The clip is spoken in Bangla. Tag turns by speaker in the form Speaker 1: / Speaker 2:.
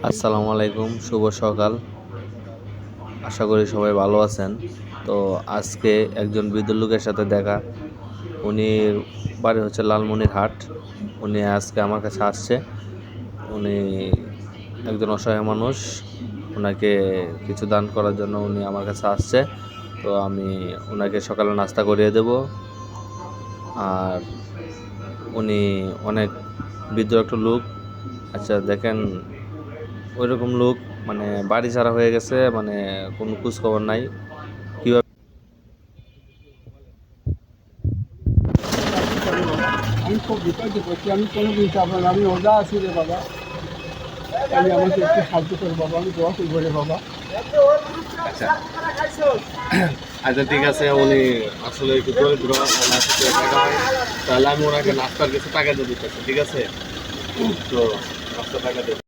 Speaker 1: আসসালামু আলাইকুম, শুভ সকাল। আশা করি সবাই ভালো আছেন। তো আজকে একজন বৃদ্ধ লোকের সাথে দেখা। উনি বাড়ি হচ্ছে লালমনিরহাট। উনি আজকে আমার কাছে আসছে। উনি একজন অসহায় মানুষ। ওনাকে কিছু দান করার জন্য উনি আমার কাছে আসছে। তো আমি ওনাকে সকালে নাস্তা করিয়ে দেব। আর উনি অনেক বৃদ্ধ একটা লোক। আচ্ছা দেখেন, ওইরকম লোক মানে বাড়ি ছাড়া হয়ে গেছে, মানে কোনো খোঁজ খবর নাই। কিভাবে
Speaker 2: আমি খুব বিপদে পড়ছি। আমি কোনো দিন চাবো না। আমি ওজা আছি রে বাবা। আমি আমাকে একটু সাহায্য করো বাবা। আমি দোয়া করবো রে বাবা।
Speaker 1: আচ্ছা আচ্ছা ঠিক আছে, উনি আসলে একটু দরিদ্র, ওনার সাথে টাকা হয়, তাহলে আমি ওনাকে নাস্তার কিছু টাকা দিয়ে দিতেছি, ঠিক আছে? তো নাস্তার টাকা দিয়ে